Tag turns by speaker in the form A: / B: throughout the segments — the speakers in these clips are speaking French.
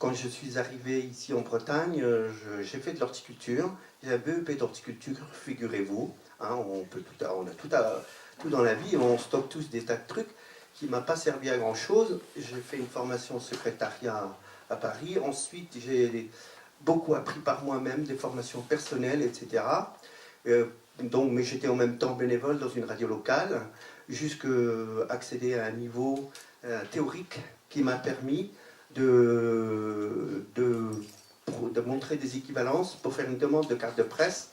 A: quand je suis arrivé ici en Bretagne, j'ai fait de l'horticulture. J'ai un BEP d'horticulture, figurez-vous. Hein, on a tout dans la vie, on stocke tous des tas de trucs qui ne m'a pas servi à grand-chose. J'ai fait une formation en secrétariat à Paris. Ensuite, j'ai beaucoup appris par moi-même, des formations personnelles, etc. Mais j'étais en même temps bénévole dans une radio locale, jusqu'à accéder à un niveau théorique qui m'a permis de montrer des équivalences pour faire une demande de carte de presse,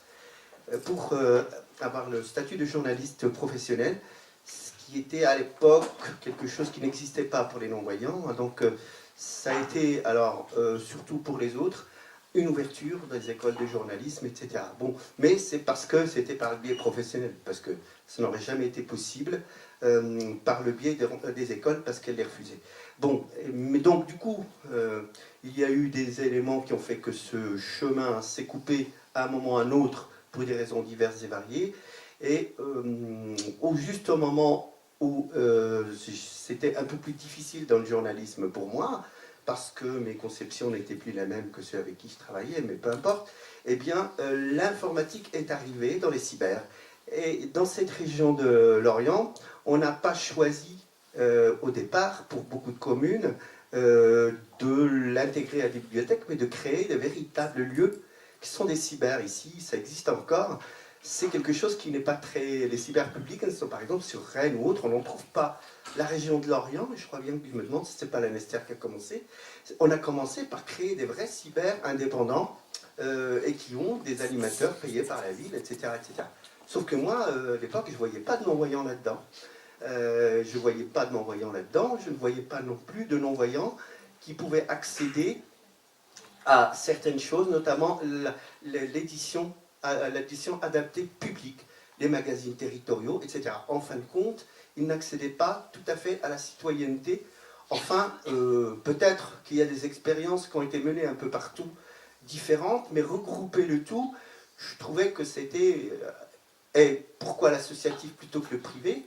A: pour avoir le statut de journaliste professionnel, ce qui était à l'époque quelque chose qui n'existait pas pour les non-voyants. Donc ça a été, alors surtout pour les autres, une ouverture dans les écoles de journalisme, etc. Bon, mais c'est parce que c'était par le biais professionnel, parce que ça n'aurait jamais été possible par le biais des écoles, parce qu'elles les refusaient. Bon, mais donc du coup, il y a eu des éléments qui ont fait que ce chemin s'est coupé à un moment ou à un autre pour des raisons diverses et variées, et au juste moment où c'était un peu plus difficile dans le journalisme pour moi, parce que mes conceptions n'étaient plus les mêmes que ceux avec qui je travaillais, mais peu importe, eh bien, l'informatique est arrivée dans les cyber. Et dans cette région de Lorient, on n'a pas choisi au départ, pour beaucoup de communes, de l'intégrer à des bibliothèques, mais de créer de véritables lieux qui sont des cyber. Ici, ça existe encore. C'est quelque chose qui n'est pas très... Les cyber publics, elles sont par exemple sur Rennes ou autre, on n'en trouve pas. La région de Lorient, mais je crois bien que je me demande si ce n'est pas la Nester qui a commencé, on a commencé par créer des vrais cyber indépendants et qui ont des animateurs payés par la ville, etc. etc. Sauf que moi, à l'époque, je ne voyais pas de non-voyants là-dedans. Je ne voyais pas de non-voyants là-dedans, je ne voyais pas non plus de non-voyants qui pouvaient accéder à certaines choses, notamment l'édition adaptée publique, les magazines territoriaux, etc. En fin de compte, ils n'accédaient pas tout à fait à la citoyenneté. Enfin, peut-être qu'il y a des expériences qui ont été menées un peu partout, différentes, mais regrouper le tout, je trouvais que c'était... et pourquoi l'associatif plutôt que le privé?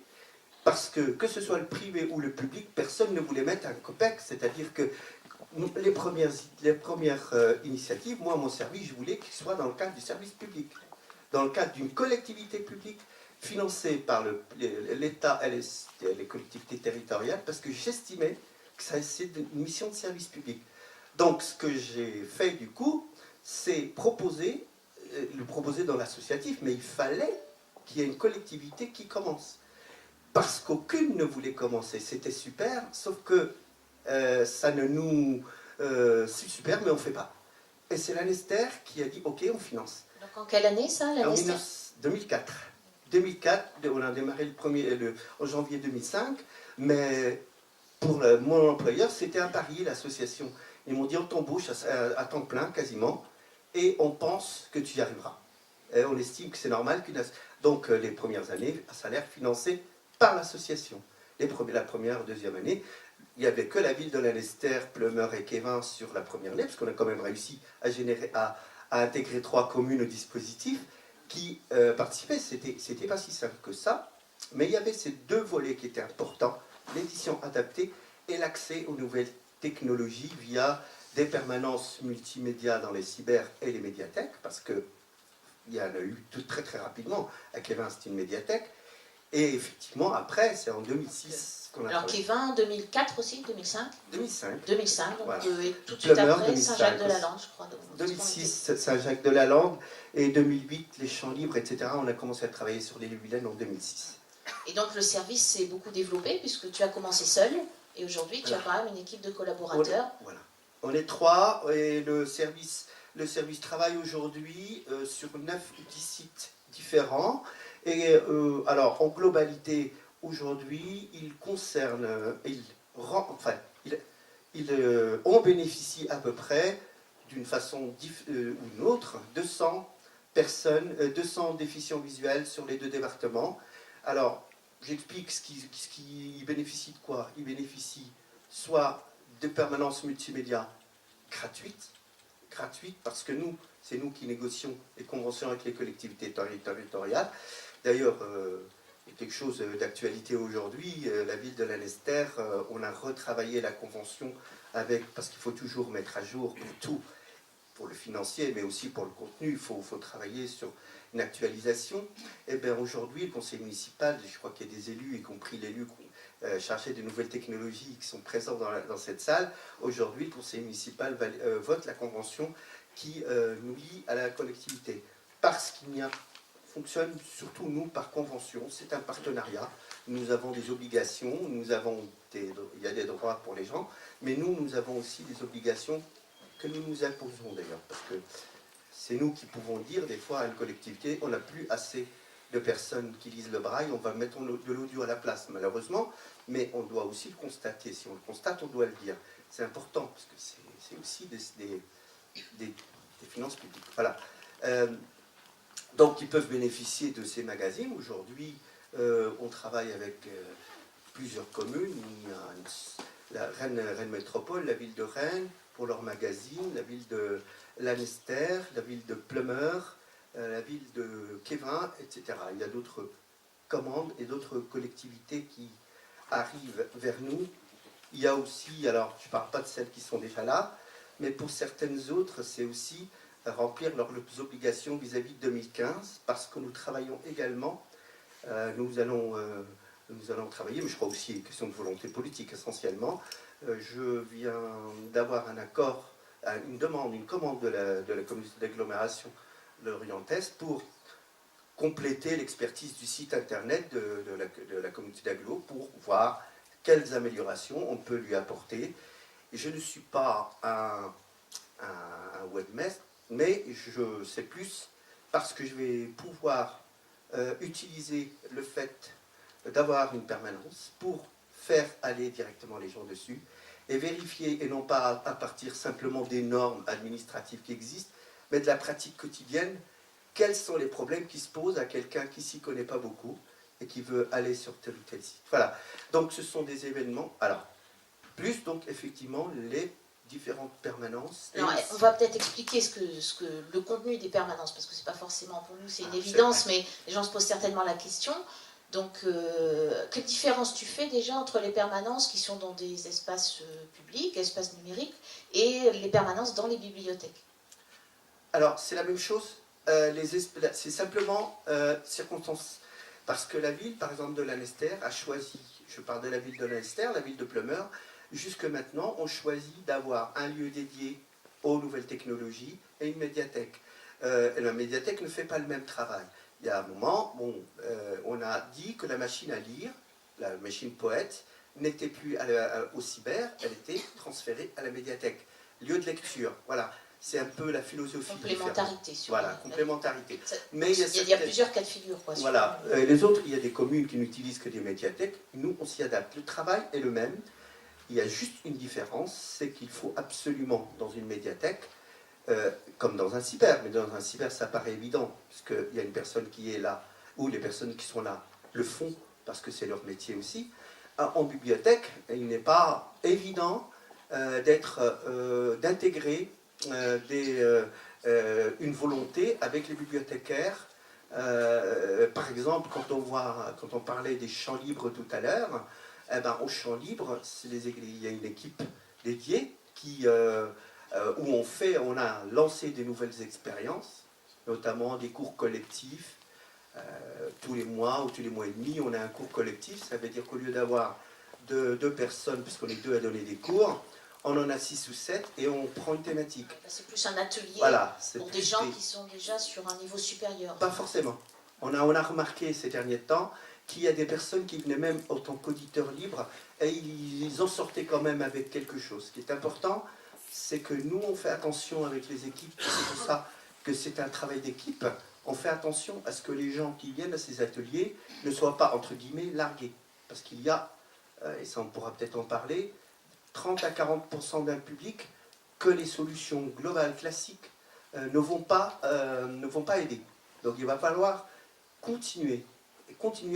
A: Parce que ce soit le privé ou le public, personne ne voulait mettre un copec, c'est-à-dire que les premières initiatives, moi, mon service, je voulais qu'il soit dans le cadre du service public, dans le cadre d'une collectivité publique financée par l'État et les collectivités territoriales, parce que j'estimais que c'est une mission de service public. Donc, ce que j'ai fait, du coup, c'est le proposer dans l'associatif, mais il fallait qu'il y ait une collectivité qui commence. Parce qu'aucune ne voulait commencer. C'était super, sauf que ça ne nous... c'est super, mais on ne fait pas. Et c'est la Nester qui a dit, ok, on finance.
B: Donc en quelle année ça, la Nester?
A: 2004. 2004, on a démarré en janvier 2005, mais pour mon employeur, c'était à Paris, l'association. Ils m'ont dit, on t'embauche à temps plein, quasiment, et on pense que tu y arriveras. Et on estime que c'est normal donc les premières années, à salaire financé par l'association. La première, deuxième année, il n'y avait que la ville de la Nester, Plumeur et Kévin sur la première année, parce qu'on a quand même réussi à intégrer 3 communes au dispositif qui participaient. C'était pas si simple que ça, mais il y avait ces 2 volets qui étaient importants, l'édition adaptée et l'accès aux nouvelles technologies via des permanences multimédia dans les cyber et les médiathèques, parce que il y en a eu tout très très rapidement. À Kévin, c'était une médiathèque. Et effectivement, après, c'est en 2006 qu'on a...
B: Alors Kévin, 2004 aussi, 2005
A: 2005.
B: 2005, donc
A: Voilà.
B: et tout de suite
A: Plumeur,
B: après,
A: 2005,
B: Saint-Jacques-de-la-Lande, je crois.
A: 2006, Saint-Jacques-de-la-Lande, et 2008, les Champs Libres, etc. On a commencé à travailler sur les Vilaine en 2006.
B: Et donc le service s'est beaucoup développé, puisque tu as commencé seul, et aujourd'hui tu as quand même une équipe de collaborateurs.
A: Voilà. On est 3, et le service travaille aujourd'hui sur 9 ou 10 sites différents. Et alors, en globalité, aujourd'hui, on bénéficie à peu près, d'une façon ou une autre, 200 personnes, 200 déficients visuels sur les 2 départements. Alors, j'explique ce qui bénéficie de quoi. Il bénéficie soit de permanences multimédia gratuites parce que c'est nous qui négocions les conventions avec les collectivités territoriales. D'ailleurs, il y a quelque chose d'actualité aujourd'hui, la ville de la Nester, on a retravaillé la convention parce qu'il faut toujours mettre à jour pour tout, pour le financier, mais aussi pour le contenu, il faut travailler sur une actualisation. Et bien aujourd'hui, le conseil municipal, je crois qu'il y a des élus, y compris l'élu chargé des nouvelles technologies qui sont présents dans cette salle. Aujourd'hui, le conseil municipal vote la convention qui nous lie à la collectivité. Parce qu'il y a fonctionne surtout, nous, par convention. C'est un partenariat. Nous avons des obligations, il y a des droits pour les gens, mais nous avons aussi des obligations que nous nous imposons d'ailleurs, parce que c'est nous qui pouvons dire des fois à une collectivité, on n'a plus assez de personnes qui lisent le braille, on va mettre de l'audio à la place, malheureusement, mais on doit aussi le constater. Si on le constate, on doit le dire. C'est important, parce que c'est aussi des finances publiques. Voilà. Donc, ils peuvent bénéficier de ces magazines. Aujourd'hui, on travaille avec plusieurs communes. Il y a la Rennes Métropole, la ville de Rennes pour leur magazine, la ville de Lanester, la ville de Plumeur, la ville de Kévin, etc. Il y a d'autres commandes et d'autres collectivités qui arrivent vers nous. Il y a aussi, alors je ne parle pas de celles qui sont déjà là, mais pour certaines autres, c'est aussi remplir leurs obligations vis-à-vis de 2015, parce que nous travaillons également, nous allons travailler, mais je crois aussi une question de volonté politique essentiellement. Je viens d'avoir un accord, une commande de la communauté d'agglomération de l'Orient-Est pour compléter l'expertise du site internet de la communauté d'agglo pour voir quelles améliorations on peut lui apporter. Et je ne suis pas un webmaster, mais je sais plus parce que je vais pouvoir utiliser le fait d'avoir une permanence pour faire aller directement les gens dessus et vérifier, et non pas à partir simplement des normes administratives qui existent, mais de la pratique quotidienne, quels sont les problèmes qui se posent à quelqu'un qui s'y connaît pas beaucoup et qui veut aller sur tel ou tel site. Voilà, donc ce sont des événements, alors, plus donc effectivement les différentes permanences.
B: Alors, on va peut-être expliquer le contenu des permanences, parce que c'est pas forcément pour nous, c'est une évidence, mais les gens se posent certainement la question. Donc, quelle différence tu fais déjà entre les permanences qui sont dans des espaces publics, espaces numériques, et les permanences dans les bibliothèques?
A: Alors, c'est la même chose, c'est simplement circonstance. Parce que la ville, par exemple, de Lanester a choisi, je parle de la ville de Lanester, la ville de Plumeur, jusque maintenant, ont choisi d'avoir un lieu dédié aux nouvelles technologies et une médiathèque. Et la médiathèque ne fait pas le même travail. Il y a un moment, on a dit que la machine à lire, la machine poète, n'était plus au cyber, elle était transférée à la médiathèque. Lieu de lecture, voilà. C'est un peu la philosophie.
B: Complémentarité.
A: Voilà, complémentarité.
B: Mais il y a plusieurs cas de figure. Quoi,
A: voilà. Les autres, il y a des communes qui n'utilisent que des médiathèques. Nous, on s'y adapte. Le travail est le même. Il y a juste une différence, c'est qu'il faut absolument, dans une médiathèque, comme dans un cyber, mais dans un cyber, ça paraît évident, puisqu'il y a une personne qui est là, ou les personnes qui sont là le font, parce que c'est leur métier aussi. En bibliothèque, il n'est pas évident d'intégrer une volonté avec les bibliothécaires. Par exemple, quand on parlait des champs libres tout à l'heure, eh ben, au champ libre, il y a une équipe dédiée où on a lancé des nouvelles expériences, notamment des cours collectifs. Tous les mois ou tous les mois et demi, on a un cours collectif. Ça veut dire qu'au lieu d'avoir deux personnes, puisqu'on est deux à donner des cours, on en a 6 ou 7 et on prend une thématique.
B: C'est plus un atelier pour des gens qui sont déjà sur un niveau supérieur.
A: Pas forcément. On a remarqué ces derniers temps qu'il y a des personnes qui venaient même en tant qu'auditeurs libres et ils en sortaient quand même avec quelque chose. Ce qui est important, c'est que nous, on fait attention avec les équipes. C'est pour ça que c'est un travail d'équipe. On fait attention à ce que les gens qui viennent à ces ateliers ne soient pas, entre guillemets, largués. Parce qu'il y a, et ça on pourra peut-être en parler, 30 à 40% d'un public que les solutions globales classiques ne vont pas aider. Donc il va falloir continuer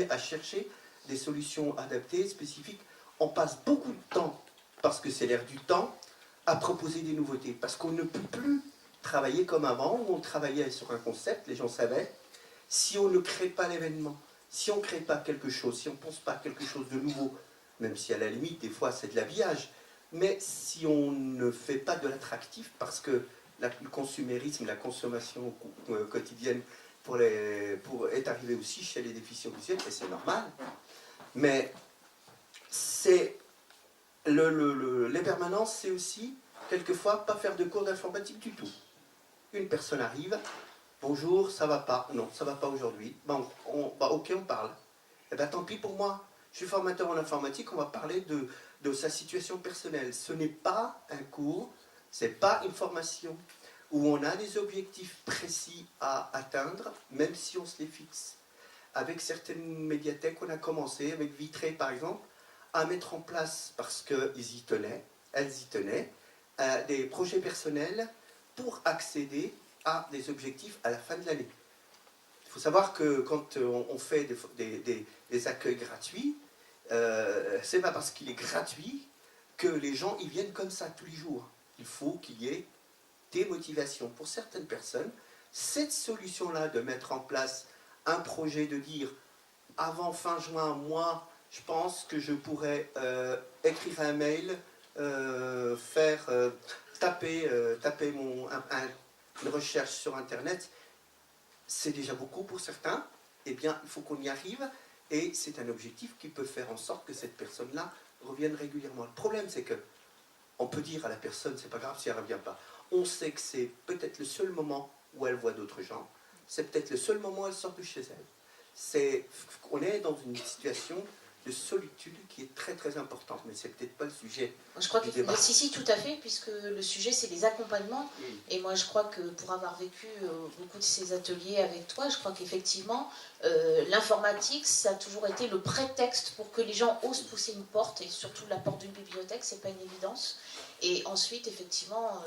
A: à chercher des solutions adaptées, spécifiques. On passe beaucoup de temps, parce que c'est l'air du temps, à proposer des nouveautés. Parce qu'on ne peut plus travailler comme avant, où on travaillait sur un concept, les gens savaient. Si on ne crée pas l'événement, si on ne crée pas quelque chose, si on ne pense pas quelque chose de nouveau, même si à la limite, des fois, c'est de l'habillage, Mais si on ne fait pas de l'attractif, parce que le consumérisme, la consommation quotidienne est arrivée aussi chez les déficients visuels, et c'est normal, mais les permanences, c'est aussi, quelquefois, pas faire de cours d'informatique du tout. Une personne arrive, bonjour, ça va pas, non, ça va pas aujourd'hui, ok, on parle. Eh bien, tant pis pour moi, je suis formateur en informatique, on va parler de sa situation personnelle. Ce n'est pas un cours, ce n'est pas une formation où on a des objectifs précis à atteindre, même si on se les fixe. Avec certaines médiathèques, on a commencé, avec Vitré par exemple, à mettre en place, parce qu'ils y tenaient, elles y tenaient, des projets personnels pour accéder à des objectifs à la fin de l'année. Il faut savoir que quand on fait des accueils gratuits, c'est pas parce qu'il est gratuit que les gens y viennent comme ça tous les jours. Il faut qu'il y ait des motivations. Pour certaines personnes, cette solution-là de mettre en place un projet, de dire avant fin juin, moi, je pense que je pourrais écrire un mail, taper une recherche sur Internet, c'est déjà beaucoup pour certains. Eh bien, il faut qu'on y arrive, et c'est un objectif qui peut faire en sorte que cette personne-là revienne régulièrement. Le problème, c'est que on peut dire à la personne, c'est pas grave si elle ne revient pas. On sait que c'est peut-être le seul moment où elle voit d'autres gens, c'est peut-être le seul moment où elle sort de chez elle. On est dans une situation de solitude qui est très très importante, mais c'est peut-être pas le sujet.
B: Je crois que si, tout à fait, puisque le sujet c'est les accompagnements. Et moi je crois que pour avoir vécu beaucoup de ces ateliers avec toi, je crois qu'effectivement l'informatique ça a toujours été le prétexte pour que les gens osent pousser une porte, et surtout la porte d'une bibliothèque, c'est pas une évidence. Et ensuite effectivement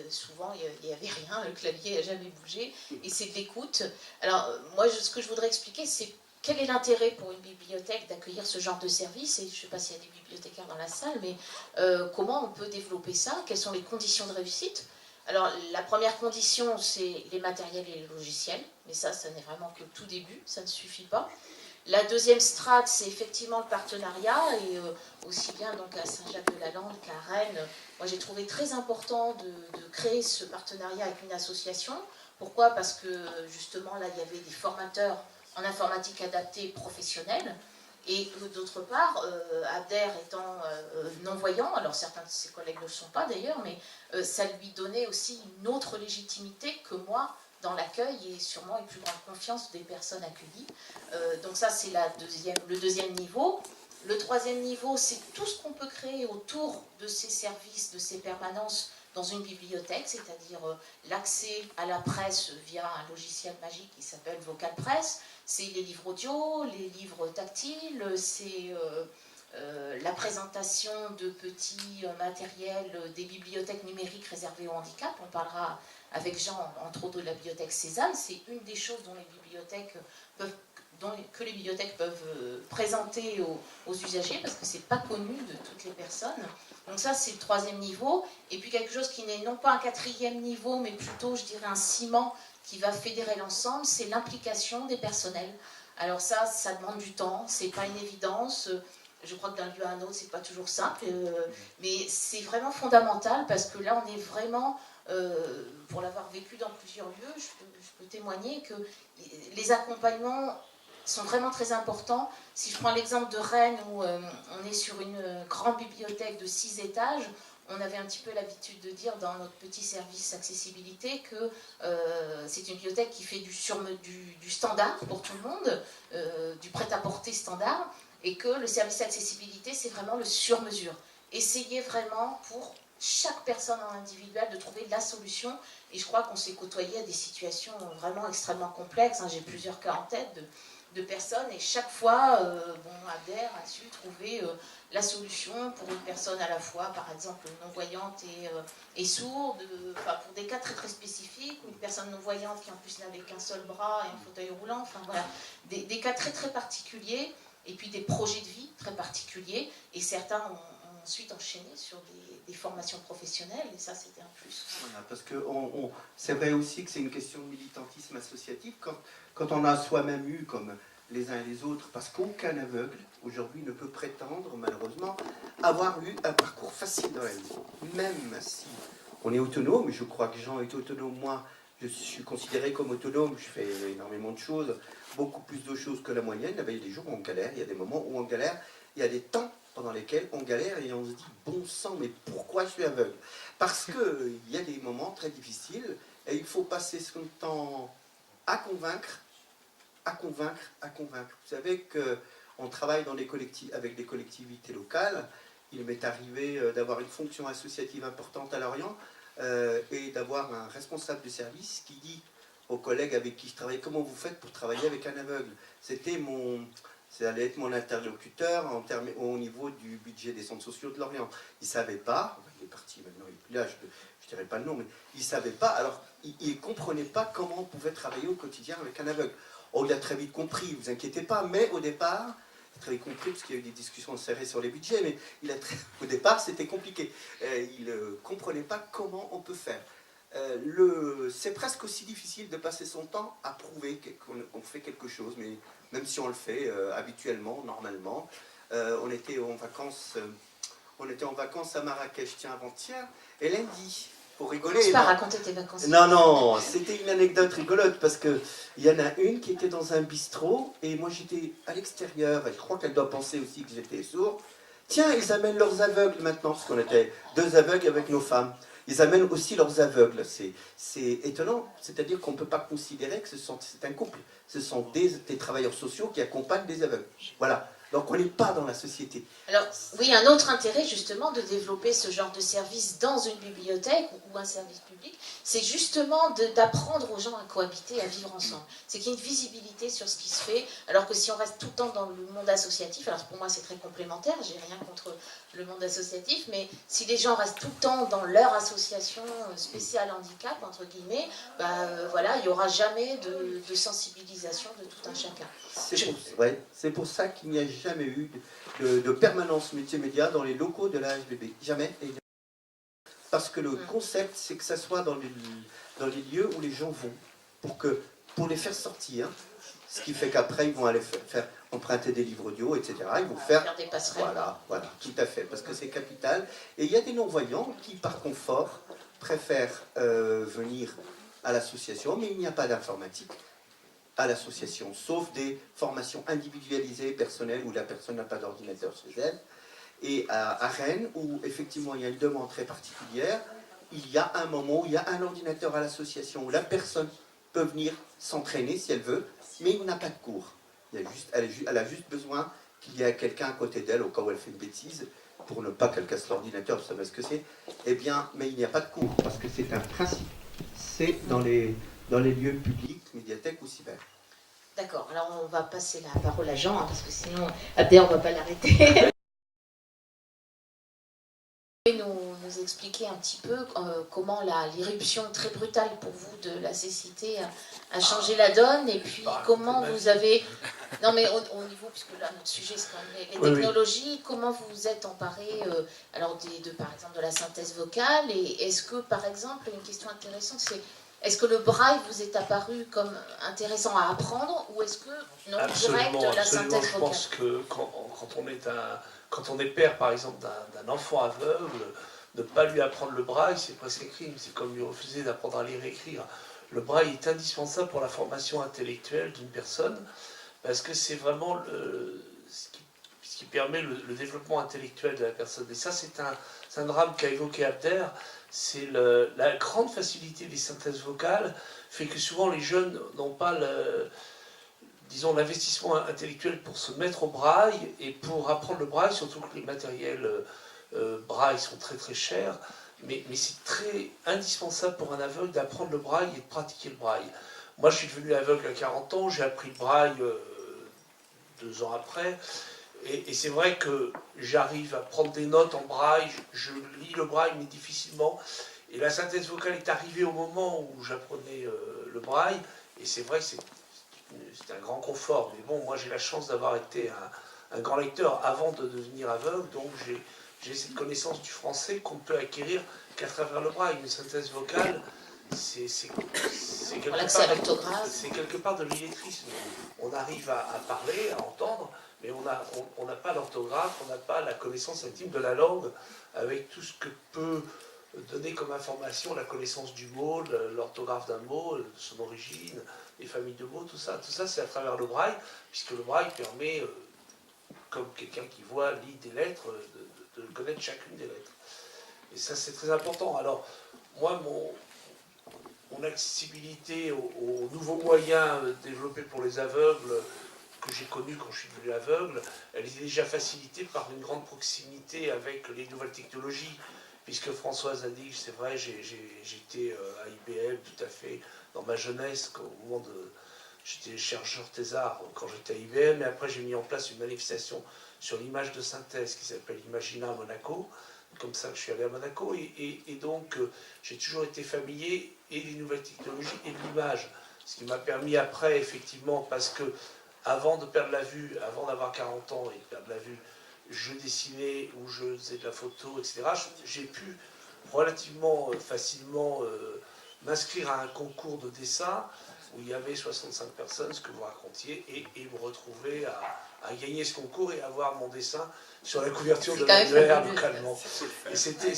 B: souvent il n'y avait rien, le clavier n'a jamais bougé, et c'est de l'écoute. Alors moi ce que je voudrais expliquer, c'est quel est l'intérêt pour une bibliothèque d'accueillir ce genre de service? Et je ne sais pas s'il y a des bibliothécaires dans la salle, mais comment on peut développer ça? Quelles sont les conditions de réussite? Alors, la première condition, c'est les matériels et les logiciels. Mais ça n'est vraiment que le tout début, ça ne suffit pas. La deuxième strate, c'est effectivement le partenariat, et aussi bien donc à Saint-Jacques-de-la-Lande qu'à Rennes, moi j'ai trouvé très important de créer ce partenariat avec une association. Pourquoi? Parce que justement là, il y avait des formateurs en informatique adaptée professionnelle, et d'autre part, Abder étant non-voyant, alors certains de ses collègues ne le sont pas d'ailleurs, mais ça lui donnait aussi une autre légitimité que moi dans l'accueil, et sûrement une plus grande confiance des personnes accueillies. Donc ça c'est le deuxième niveau. Le troisième niveau, c'est tout ce qu'on peut créer autour de ces services, de ces permanences dans une bibliothèque, c'est-à-dire l'accès à la presse via un logiciel magique qui s'appelle VocalPress, c'est les livres audio, les livres tactiles, c'est la présentation de petits matériels des bibliothèques numériques réservées au handicap. On parlera avec Jean, entre autres, de la bibliothèque Cézanne. C'est une des choses dont que les bibliothèques peuvent présenter aux usagers, parce que ce n'est pas connu de toutes les personnes. Donc ça, c'est le troisième niveau. Et puis quelque chose qui n'est non pas un quatrième niveau, mais plutôt, je dirais, un ciment qui va fédérer l'ensemble, c'est l'implication des personnels. Alors ça demande du temps, c'est pas une évidence. Je crois que d'un lieu à un autre, c'est pas toujours simple, mais c'est vraiment fondamental, parce que là, on est vraiment, pour l'avoir vécu dans plusieurs lieux, je peux témoigner que les accompagnements sont vraiment très importants. Si je prends l'exemple de Rennes, où on est sur une grande bibliothèque de 6 étages, on avait un petit peu l'habitude de dire dans notre petit service accessibilité que c'est une bibliothèque qui fait du standard pour tout le monde, du prêt-à-porter standard, et que le service accessibilité, c'est vraiment le sur-mesure. Essayez vraiment pour chaque personne en individuel de trouver la solution, et je crois qu'on s'est côtoyé à des situations vraiment extrêmement complexes. J'ai plusieurs cas en tête de personnes, et chaque fois, Abder a su trouver la solution pour une personne à la fois, par exemple, non-voyante et sourde, pour des cas très très spécifiques, ou une personne non-voyante qui en plus n'avait qu'un seul bras et un fauteuil roulant, voilà, des cas très très particuliers, et puis des projets de vie très particuliers, et certains ont ensuite enchaîné sur des formations professionnelles, et ça c'était un plus.
A: Voilà, parce que c'est vrai aussi que c'est une question de militantisme associatif. Quand on a soi-même eu, comme les uns et les autres, parce qu'aucun aveugle, aujourd'hui, ne peut prétendre, malheureusement, avoir eu un parcours facile dans la vie. Même si on est autonome, et je crois que Jean est autonome, moi, je suis considéré comme autonome, je fais énormément de choses, beaucoup plus de choses que la moyenne. Il y a des jours où on galère, il y a des moments où on galère, il y a des temps pendant lesquels on galère et on se dit, bon sang, mais pourquoi je suis aveugle? Parce qu'il y a des moments très difficiles et il faut passer son temps à convaincre, à convaincre, à convaincre. Vous savez qu'on travaille dans avec des collectivités locales. Il m'est arrivé d'avoir une fonction associative importante à Lorient et d'avoir un responsable de service qui dit aux collègues avec qui je travaille, comment vous faites pour travailler avec un aveugle? Ça allait être mon interlocuteur au niveau du budget des centres sociaux de Lorient. Il ne savait pas, il est parti maintenant, il est plus là, je ne dirai pas le nom, mais il ne savait pas, alors il ne comprenait pas comment on pouvait travailler au quotidien avec un aveugle. Oh, il a très vite compris, vous inquiétez pas, mais au départ, il a très vite compris, parce qu'il y a eu des discussions serrées sur les budgets, mais au départ, c'était compliqué. Il ne comprenait pas comment on peut faire. C'est presque aussi difficile de passer son temps à prouver qu'on fait quelque chose, mais même si on le fait habituellement, normalement. On était en vacances à Marrakech, tiens, avant-hier, et lundi, pour rigoler.
B: Tu peux pas raconter tes vacances.
A: Non, c'était une anecdote rigolote, parce qu'il y en a une qui était dans un bistrot, et moi j'étais à l'extérieur, et je crois qu'elle doit penser aussi que j'étais sourd. Tiens, ils amènent leurs aveugles maintenant, parce qu'on était 2 aveugles avec nos femmes. Ils amènent aussi leurs aveugles. C'est étonnant, c'est-à-dire qu'on ne peut pas considérer que c'est un couple. Ce sont des travailleurs sociaux qui accompagnent des aveugles. Voilà. Donc on n'est pas dans la société.
B: Alors, oui, un autre intérêt justement de développer ce genre de service dans une bibliothèque ou un service public, c'est justement d'apprendre aux gens à cohabiter, à vivre ensemble. C'est qu'il y ait une visibilité sur ce qui se fait, alors que si on reste tout le temps dans le monde associatif, alors pour moi c'est très complémentaire, j'ai rien contre le monde associatif, mais si les gens restent tout le temps dans leur association spéciale handicap, entre guillemets, voilà, il n'y aura jamais de sensibilisation de tout un chacun.
A: C'est pour ça qu'il n'y a jamais eu de permanence multimédia dans les locaux de la HBB. Jamais. Parce que le concept, c'est que ça soit dans les lieux où les gens vont, pour les faire sortir. Ce qui fait qu'après, ils vont aller faire emprunter des livres audio, etc. Ils vont faire
B: des passerelles.
A: Voilà, tout à fait, parce que c'est capital. Et il y a des non-voyants qui, par confort, préfèrent venir à l'association, mais il n'y a pas d'informatique à l'association, sauf des formations individualisées, personnelles, où la personne n'a pas d'ordinateur chez elle. Et à Rennes, où effectivement il y a une demande très particulière, il y a un moment où il y a un ordinateur à l'association, où la personne peut venir s'entraîner si elle veut, mais il n'a pas de cours. Elle a juste besoin qu'il y ait quelqu'un à côté d'elle, au cas où elle fait une bêtise, pour ne pas qu'elle casse l'ordinateur, vous savez ce que c'est. Eh bien, mais il n'y a pas de cours, parce que c'est un principe. C'est dans les lieux publics, médiathèques ou cyber.
B: D'accord, alors on va passer la parole à Jean, parce que sinon, Abder, on ne va pas l'arrêter. Nous expliquer un petit peu comment l'irruption très brutale pour vous de la cécité a changé la donne, et puis comment vous avez... Non mais au niveau, puisque là notre sujet c'est quand même les technologies, comment vous vous êtes emparé alors par exemple de la synthèse vocale, et est-ce que par exemple, une question intéressante c'est, est-ce que le braille vous est apparu comme intéressant à apprendre, ou est-ce que non,
C: absolument,
B: direct la synthèse vocale?
C: Je pense que quand on est père par exemple d'un enfant aveugle, ne pas lui apprendre le braille, c'est presque un crime. C'est comme lui refuser d'apprendre à lire et écrire. Le braille est indispensable pour la formation intellectuelle d'une personne, parce que c'est vraiment ce qui permet le développement intellectuel de la personne. Et ça, c'est un drame qu'a évoqué Abder. C'est la grande facilité des synthèses vocales fait que souvent les jeunes n'ont pas l'investissement intellectuel pour se mettre au braille et pour apprendre le braille, surtout que les matériels braille sont très très chers, mais c'est très indispensable pour un aveugle d'apprendre le braille et de pratiquer le braille. Moi je suis devenu aveugle à 40 ans, j'ai appris le braille 2 ans après, et c'est vrai que j'arrive à prendre des notes en braille, je lis le braille mais difficilement, et la synthèse vocale est arrivée au moment où j'apprenais le braille, et c'est vrai que c'est un grand confort, mais bon, moi j'ai la chance d'avoir été un grand lecteur avant de devenir aveugle, donc j'ai cette connaissance du français qu'on ne peut acquérir qu'à travers le braille. Une synthèse vocale, c'est
B: pour l'accès à l'orthographe.
C: C'est quelque part de l'illettrisme. On arrive à parler, à entendre, mais on n'a pas l'orthographe, on n'a pas la connaissance intime de la langue, avec tout ce que peut donner comme information la connaissance du mot, l'orthographe d'un mot, son origine, les familles de mots, tout ça. Tout ça, c'est à travers le braille, puisque le braille permet, comme quelqu'un qui voit, lit des lettres, de connaître chacune des lettres. Et ça, c'est très important. Alors, moi, mon accessibilité aux nouveaux moyens développés pour les aveugles, que j'ai connus quand je suis devenu aveugle, elle est déjà facilitée par une grande proximité avec les nouvelles technologies, puisque Françoise a dit, c'est vrai, j'étais à IBM tout à fait dans ma jeunesse, au moment de... J'étais chercheur thésard quand j'étais à IBM, et après j'ai mis en place une manifestation sur l'image de synthèse qui s'appelle Imagina à Monaco, comme ça que je suis allé à Monaco, et donc j'ai toujours été familier et des nouvelles technologies et de l'image, ce qui m'a permis après, effectivement, parce que avant de perdre la vue, avant d'avoir 40 ans et de perdre la vue, je dessinais ou je faisais de la photo, etc. J'ai pu relativement facilement m'inscrire à un concours de dessin où il y avait 65 personnes, ce que vous racontiez, et me retrouver à gagner ce concours et avoir mon dessin sur la couverture de l'annuaire localement. Et c'était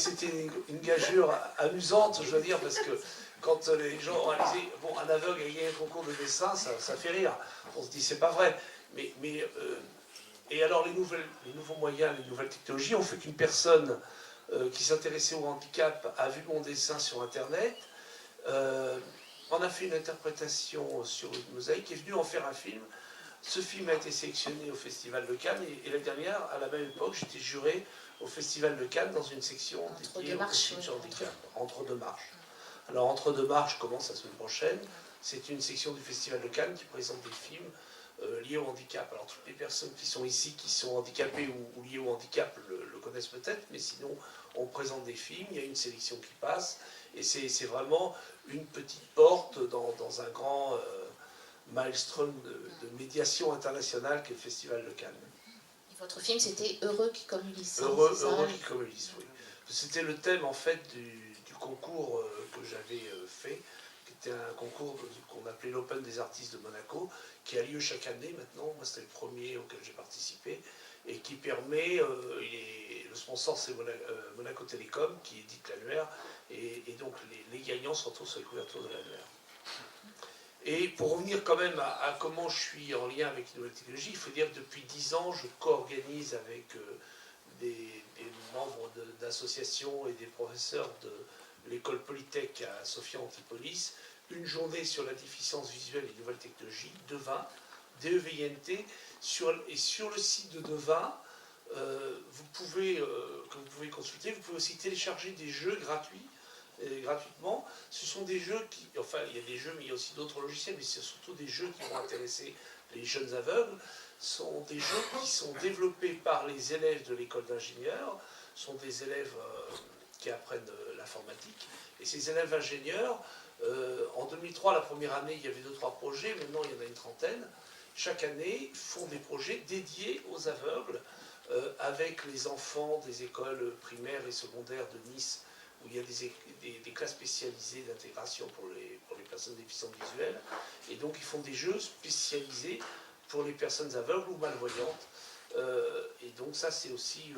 C: une gageure amusante, je veux dire, parce que quand les gens réalisaient, bon, un aveugle a gagné un concours de dessin, ça fait rire. On se dit, c'est pas vrai. Et alors, les nouveaux moyens, les nouvelles technologies ont fait qu'une personne qui s'intéressait au handicap a vu mon dessin sur Internet, on a fait une interprétation sur une mosaïque, est venu en faire un film. Ce film a été sélectionné au Festival de Cannes, et la dernière, à la même époque, j'étais juré au Festival de Cannes dans une section dédiée au film sur handicap, Entre deux marches. Alors, Entre deux marches commence la semaine prochaine. C'est une section du Festival de Cannes qui présente des films liés au handicap. Alors, toutes les personnes qui sont ici, qui sont handicapées ou liées au handicap, le connaissent peut-être, mais sinon, on présente des films, il y a une sélection qui passe, et c'est vraiment une petite porte dans un grand maelstrom de médiation internationale qu'est le Festival de Cannes.
B: Et votre film, c'était Heureux qui comme Ulysse.
C: Heureux qui comme Ulysse, oui. C'était le thème, en fait, du concours que j'avais fait, qui était un concours qu'on appelait l'Open des artistes de Monaco, qui a lieu chaque année maintenant. Moi, c'était le premier auquel j'ai participé, et qui permet, le sponsor c'est Monaco Télécom, qui édite l'annuaire, et donc les gagnants se retrouvent sur les couvertures de l'annuaire. Et pour revenir quand même à comment je suis en lien avec les nouvelles technologies, il faut dire que depuis 10 ans, je co-organise avec des membres d'associations et des professeurs de l'école Polytech à Sophia Antipolis une journée sur la déficience visuelle et les nouvelles technologies, Devin, DEVINT, et sur le site de Devin, que vous pouvez consulter, vous pouvez aussi télécharger des jeux gratuitement. Ce sont des jeux enfin il y a des jeux mais il y a aussi d'autres logiciels, mais c'est surtout des jeux qui vont intéresser les jeunes aveugles. Ce sont des jeux qui sont développés par les élèves de l'école d'ingénieurs, sont des élèves qui apprennent l'informatique, et ces élèves ingénieurs, en 2003, la première année, il y avait 2-3 projets, maintenant il y en a une trentaine. Chaque année, font des projets dédiés aux aveugles, avec les enfants des écoles primaires et secondaires de Nice, où il y a des classes spécialisées d'intégration pour les personnes déficientes visuelles. Et donc ils font des jeux spécialisés pour les personnes aveugles ou malvoyantes. Et donc ça, c'est aussi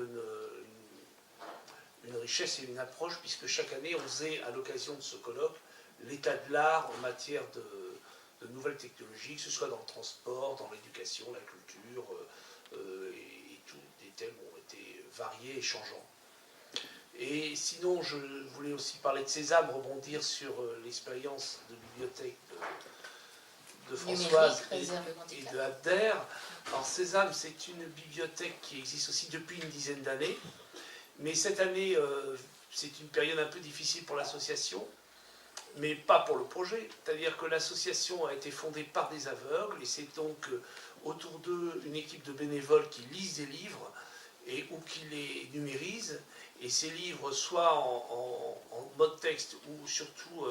C: une richesse et une approche, puisque chaque année, on faisait, à l'occasion de ce colloque, l'état de l'art en matière de nouvelles technologies, que ce soit dans le transport, dans l'éducation, la culture, et tous les thèmes ont été variés et changeants. Et sinon, je voulais aussi parler de Sésame, rebondir sur l'expérience de bibliothèque de Françoise et de Abder. Alors Sésame, c'est une bibliothèque qui existe aussi depuis une dizaine d'années, mais cette année, c'est une période un peu difficile pour l'association, mais pas pour le projet. C'est-à-dire que l'association a été fondée par des aveugles, et c'est donc autour d'eux une équipe de bénévoles qui lisent des livres ou qui les numérisent. Et ces livres, soit en mode texte ou surtout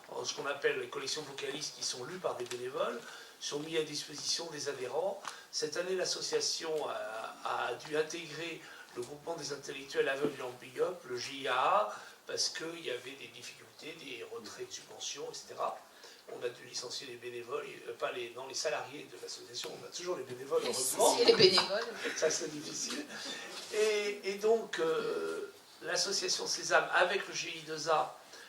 C: en ce qu'on appelle les collections vocalistes qui sont lues par des bénévoles, sont mis à disposition des adhérents. Cette année, l'association a dû intégrer le groupement des intellectuels aveugles et amblyopes, le GIAA, parce qu'il y avait des difficultés, des retraits de subventions, etc. on a dû licencier les bénévoles, pas les salariés de l'association, on a toujours les bénévoles, heureusement.
B: C'est les bénévoles.
C: Ça, c'est difficile. Et donc, l'association Sésame, avec le GI2A,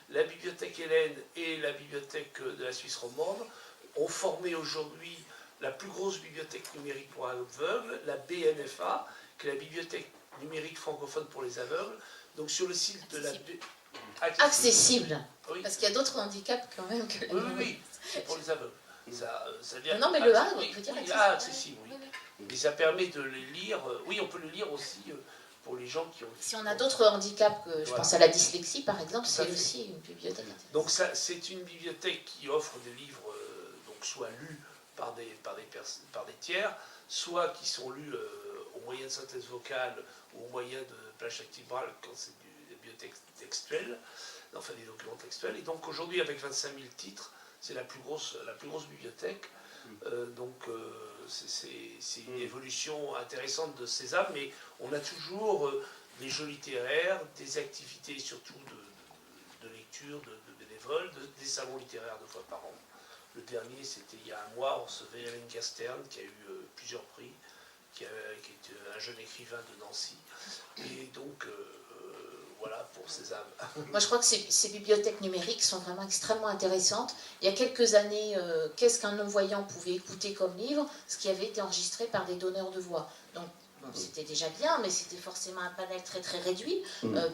C: la bibliothèque Hélène et la bibliothèque de la Suisse romande, ont formé aujourd'hui la plus grosse bibliothèque numérique pour aveugles, la BNFA, qui est la bibliothèque numérique francophone pour les aveugles. Donc sur le site de la...
B: Accessible.
C: Oui.
B: Parce qu'il y a d'autres handicaps quand même que
C: Oui, c'est pour les aveugles.
B: Non, mais le A, on peut dire
C: accessible. Oui. Et ça permet de les lire. Oui, on peut le lire aussi pour les gens qui ont...
B: Si on a d'autres handicaps, je pense à la dyslexie par exemple, c'est aussi une bibliothèque.
C: Donc c'est une bibliothèque qui offre des livres donc soit lus par des tiers, soit qui sont lus au moyen de synthèse vocale ou au moyen de plage active-braille quand c'est des bibliothèques textuelles, enfin des documents textuels. Et donc aujourd'hui, avec 25 000 titres, c'est la plus grosse bibliothèque. C'est une évolution intéressante de Sésame, mais on a toujours des jeux littéraires, des activités surtout de lecture, de bénévoles, des salons littéraires 2 fois par an. Le dernier, c'était il y a un mois, on recevait Hélène Casterne, qui a eu plusieurs prix, qui est un jeune écrivain de Nancy. Et donc, voilà pour Sésame.
B: Moi, je crois que ces bibliothèques numériques sont vraiment extrêmement intéressantes. Il y a quelques années, qu'est-ce qu'un non-voyant pouvait écouter comme livre? Ce qui avait été enregistré par des donneurs de voix. Donc, c'était déjà bien, mais c'était forcément un panel très très réduit,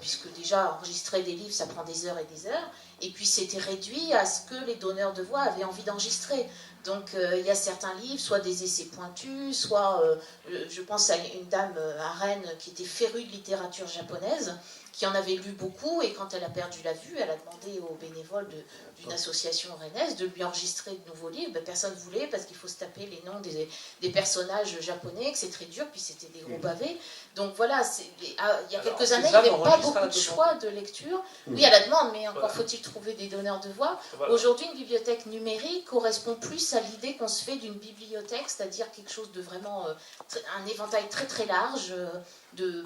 B: puisque déjà enregistrer des livres, ça prend des heures et des heures. Et puis c'était réduit à ce que les donneurs de voix avaient envie d'enregistrer. Donc il y a certains livres, soit des essais pointus, soit je pense à une dame à Rennes qui était férue de littérature japonaise, qui en avait lu beaucoup, et quand elle a perdu la vue, elle a demandé aux bénévoles d'une association rennaise de lui enregistrer de nouveaux livres. Ben, personne ne voulait, parce qu'il faut se taper les noms des personnages japonais, que c'est très dur, puis c'était des gros pavés. Donc voilà, il y a quelques années, il n'y avait pas beaucoup de choix de lecture. Oui, à la demande, mais encore faut-il trouver des donneurs de voix. Voilà. Aujourd'hui, une bibliothèque numérique correspond plus à l'idée qu'on se fait d'une bibliothèque, c'est-à-dire quelque chose de vraiment, un éventail très très large,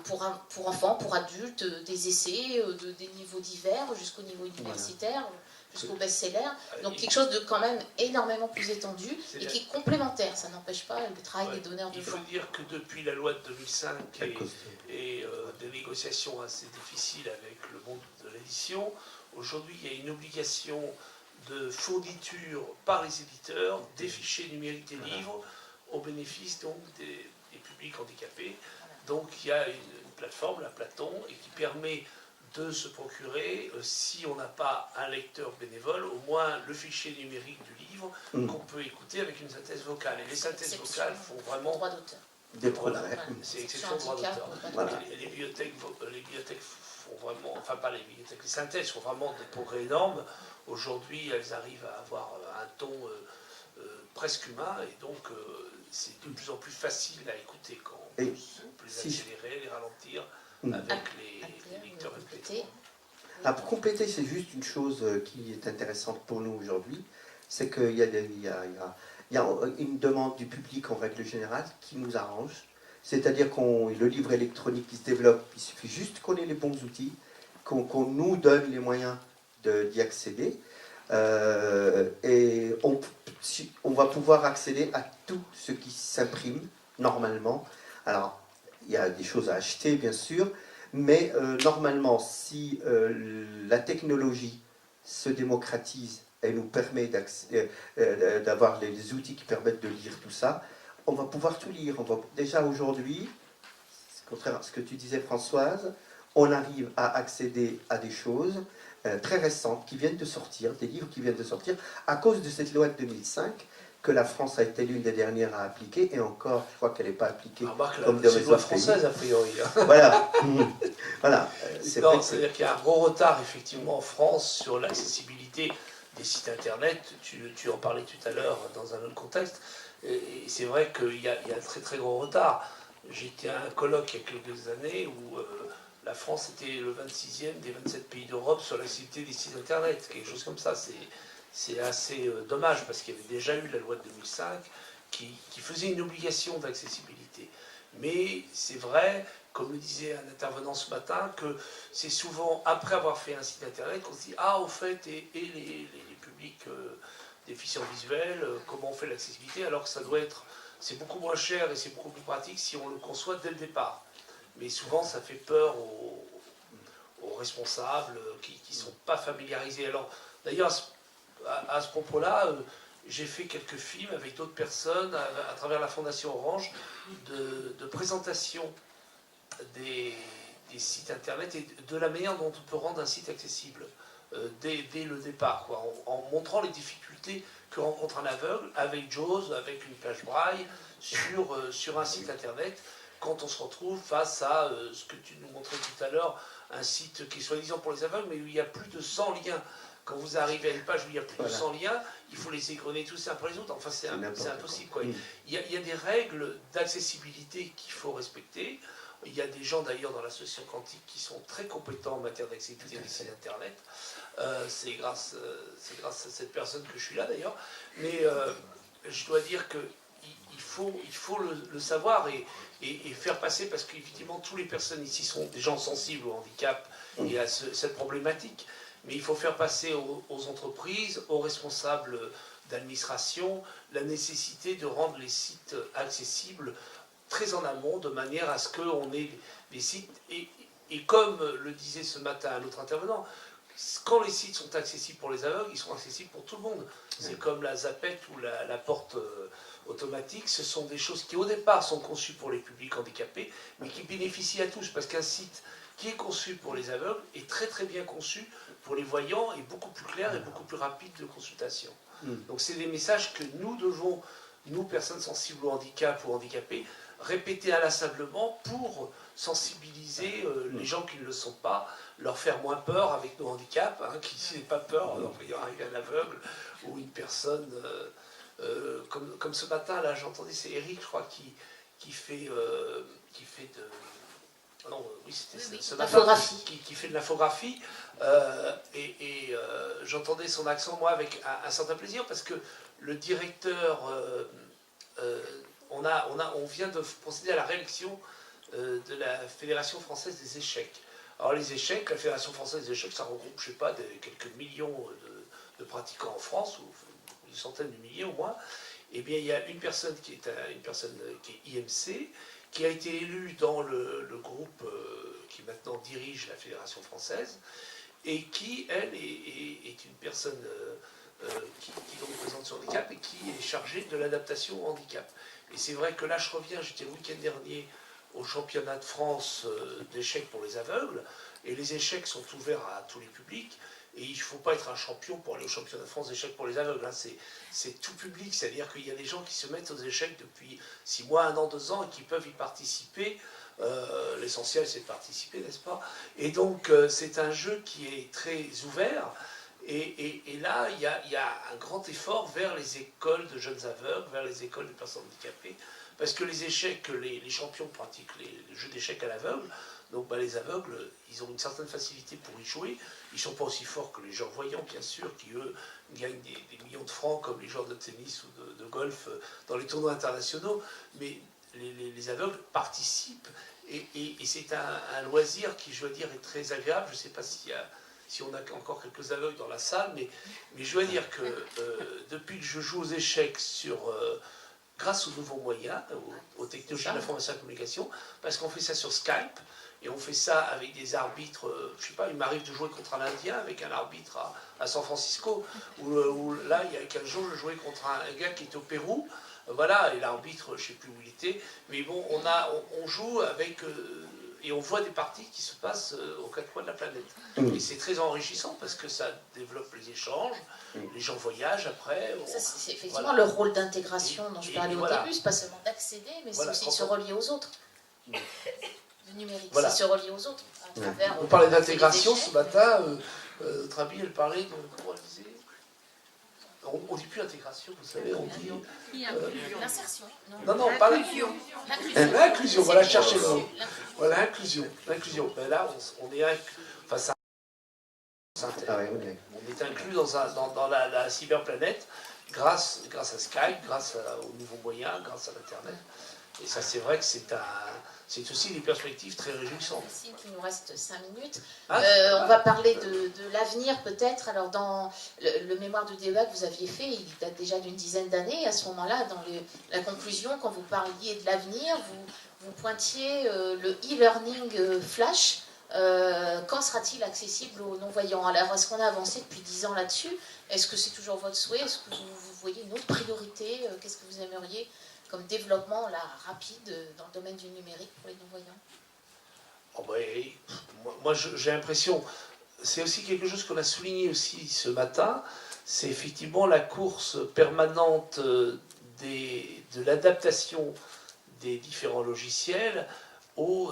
B: pour enfants, pour adultes, des essais, des niveaux divers, jusqu'au niveau universitaire, jusqu'au best-seller. Donc quelque chose de quand même énormément plus étendu et qui est complémentaire. Ça n'empêche pas le travail des donneurs de voix.
C: Il faut dire que depuis la loi de 2005 et des négociations assez difficiles avec le monde de l'édition, aujourd'hui il y a une obligation de fourniture par les éditeurs des fichiers numériques des livres au bénéfice donc des publics handicapés. Donc il y a une plateforme, la Platon, et qui permet de se procurer, si on n'a pas un lecteur bénévole, au moins le fichier numérique du livre qu'on peut écouter avec une synthèse vocale. Et les synthèses vocales font vraiment...
B: Droit d'auteur.
A: Des progrès.
C: C'est exception de droit d'auteur. Voilà. Les bibliothèques font vraiment... Enfin, pas les bibliothèques, les synthèses font vraiment des progrès énormes. Aujourd'hui, elles arrivent à avoir un ton presque humain, et donc c'est de plus en plus facile à écouter quand on peut les accélérer, les ralentir avec les lecteurs MP3.
A: Ah, pour compléter, c'est juste une chose qui est intéressante pour nous aujourd'hui, c'est qu'il y a une demande du public en règle générale qui nous arrange. C'est-à-dire que le livre électronique qui se développe, il suffit juste qu'on ait les bons outils, qu'on nous donne les moyens d'y accéder. Et on va pouvoir accéder à tout ce qui s'imprime normalement. Alors, il y a des choses à acheter, bien sûr, mais normalement, si la technologie se démocratise et nous permet d'avoir les outils qui permettent de lire tout ça, on va pouvoir tout lire. Déjà aujourd'hui, contrairement à ce que tu disais, Françoise, on arrive à accéder à des choses très récentes qui viennent de sortir, des livres qui viennent de sortir, à cause de cette loi de 2005 que la France a été l'une des dernières à appliquer, et encore, je crois qu'elle n'est pas appliquée comme de
C: c'est loi française, a priori.
A: Voilà. Voilà.
C: C'est-à-dire qu'il y a un gros retard, effectivement, en France sur l'accessibilité des sites Internet. Tu en parlais tout à l'heure dans un autre contexte. Et c'est vrai qu'il y a un très très gros retard. J'étais à un colloque il y a quelques années où la France était le 26e des 27 pays d'Europe sur l'accessibilité des sites Internet. Quelque chose comme ça. C'est assez dommage, parce qu'il y avait déjà eu la loi de 2005 qui faisait une obligation d'accessibilité. Mais c'est vrai, comme le disait un intervenant ce matin, que c'est souvent après avoir fait un site Internet qu'on se dit « Ah, au fait, et les publics déficients visuels, comment on fait l'accessibilité, alors que ça doit être, c'est beaucoup moins cher et c'est beaucoup plus pratique si on le conçoit dès le départ. Mais souvent, ça fait peur aux responsables qui ne sont pas familiarisés. Alors, d'ailleurs, à ce propos-là, j'ai fait quelques films avec d'autres personnes à travers la Fondation Orange de présentation des sites internet et de la manière dont on peut rendre un site accessible dès le départ, quoi, en montrant les difficultés que rencontre un aveugle avec JAWS, avec une page braille sur un site internet, quand on se retrouve face à ce que tu nous montrais tout à l'heure, un site qui est soi-disant pour les aveugles, mais où il y a plus de 100 liens. Quand vous arrivez à une page où il y a plus de 100 liens, il faut les égrener tous uns après les autres. Enfin, c'est impossible, quoi. Il y a des règles d'accessibilité qu'il faut respecter. Il y a des gens d'ailleurs dans l'association Quantique qui sont très compétents en matière d'accessibilité des sites internet. C'est grâce à cette personne que je suis là d'ailleurs. Mais je dois dire qu'il faut le savoir et faire passer, parce qu'effectivement, toutes les personnes ici sont des gens sensibles au handicap et à cette problématique. Mais il faut faire passer aux entreprises, aux responsables d'administration, la nécessité de rendre les sites accessibles très en amont, de manière à ce qu'on ait des sites. Et comme le disait ce matin un autre intervenant, quand les sites sont accessibles pour les aveugles, ils sont accessibles pour tout le monde. C'est comme la zapette ou la porte automatique. Ce sont des choses qui, au départ, sont conçues pour les publics handicapés, mais qui bénéficient à tous, parce qu'un site qui est conçu pour les aveugles est très très bien conçu pour les voyants et beaucoup plus clair et beaucoup plus rapide de consultation. Donc c'est des messages que nous devons, nous, personnes sensibles au handicap ou handicapés, répéter inlassablement pour sensibiliser les gens qui ne le sont pas, leur faire moins peur avec nos handicaps, hein, qui n'aient pas peur en voyant arriver un aveugle ou une personne comme ce matin, là j'entendais, c'est Eric, je crois, qui fait de... Non, oui, c'était ce matin, qui fait de l'infographie, j'entendais son accent, moi, avec un certain plaisir, parce que le directeur, on vient de procéder à la réélection de la Fédération française des échecs. Alors les échecs, la Fédération française des échecs, ça regroupe, je ne sais pas, quelques millions de pratiquants en France, ou une centaine de milliers au moins. Eh bien, il y a une personne qui est IMC, qui a été élue dans le groupe qui maintenant dirige la Fédération française, et qui, elle, est une personne qui représente son handicap et qui est chargée de l'adaptation au handicap. Et c'est vrai que là, je reviens, j'étais le week-end dernier au championnat de France d'échecs pour les aveugles, et les échecs sont ouverts à tous les publics, et il ne faut pas être un champion pour aller au championnat de France d'échecs pour les aveugles, hein. C'est tout public, c'est-à-dire qu'il y a des gens qui se mettent aux échecs depuis 6 mois, 1 an, 2 ans, et qui peuvent y participer. L'essentiel, c'est de participer, n'est-ce pas? Et donc, c'est un jeu qui est très ouvert, et là, il y a un grand effort vers les écoles de jeunes aveugles, vers les écoles de personnes handicapées, parce que les échecs, les champions pratiquent les jeux d'échecs à l'aveugle. Donc les aveugles, ils ont une certaine facilité pour y jouer. Ils ne sont pas aussi forts que les gens voyants, bien sûr, qui eux gagnent des millions de francs, comme les joueurs de tennis ou de golf dans les tournois internationaux. Mais les aveugles participent, et c'est un loisir qui, je dois dire, est très agréable. Je ne sais pas si on a encore quelques aveugles dans la salle, mais je dois dire que depuis que je joue aux échecs grâce aux nouveaux moyens, aux technologies de l'information et de la communication, parce qu'on fait ça sur Skype, et on fait ça avec des arbitres, je ne sais pas, il m'arrive de jouer contre un Indien avec un arbitre à San Francisco, où là, il y a 15 jours, je jouais contre un gars qui est au Pérou, voilà, et l'arbitre, je ne sais plus où il était, mais bon, on joue avec... et on voit des parties qui se passent aux 4 coins de la planète. Et c'est très enrichissant parce que ça développe les échanges, les gens voyagent après.
B: Ça, c'est effectivement le rôle d'intégration dont je parlais au début, c'est pas seulement d'accéder, mais c'est aussi de se relier aux autres. Le numérique, c'est se relier aux autres. À travers,
C: on parlait d'intégration ce matin, notre amie, elle parlait de... Comment elle disait? On ne dit plus intégration, vous savez, on dit...
B: l'insertion.
C: Non, pas l'inclusion. L'inclusion, voilà, cherchez le mot. Voilà, l'inclusion. Ben là, on est inclus. Enfin, on est inclus dans la cyberplanète grâce à Skype, grâce aux nouveaux moyens, grâce à l'Internet. Et ça, c'est vrai que c'est aussi des perspectives très réjouissantes.
B: Ici, il nous reste 5 minutes.
C: Ah,
B: On va parler de l'avenir peut-être. Alors dans le mémoire de débat que vous aviez fait, il date déjà d'une dizaine d'années. À ce moment-là, dans la conclusion, quand vous parliez de l'avenir, vous pointiez le e-learning flash. Quand sera-t-il accessible aux non-voyants? Alors, est-ce qu'on a avancé depuis 10 ans là-dessus? Est-ce que c'est toujours votre souhait? Est-ce que vous voyez une autre priorité? Qu'est-ce que vous aimeriez comme développement là, rapide dans le domaine du numérique pour les non-voyants?
C: Oh ben, moi j'ai l'impression, c'est aussi quelque chose qu'on a souligné aussi ce matin, c'est effectivement la course permanente de l'adaptation des différents logiciels aux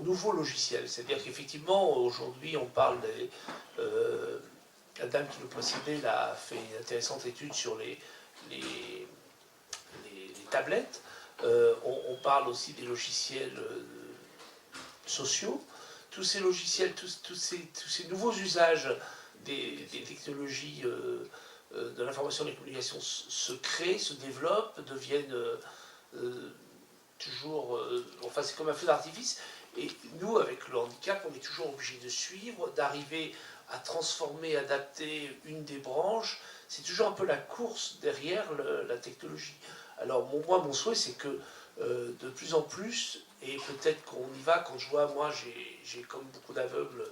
C: nouveaux logiciels. C'est-à-dire qu'effectivement, aujourd'hui, on parle la dame qui nous précédait a fait une intéressante étude sur les tablettes. On parle aussi des logiciels sociaux. Tous ces logiciels, tous ces nouveaux usages des technologies de l'information et des communications se créent, se développent, deviennent toujours... enfin, c'est comme un feu d'artifice. Et nous, avec le handicap, on est toujours obligé de suivre, d'arriver à transformer, adapter une des branches. C'est toujours un peu la course derrière la technologie. Alors, moi, mon souhait, c'est que de plus en plus, et peut-être qu'on y va, quand je vois, moi, j'ai comme beaucoup d'aveugles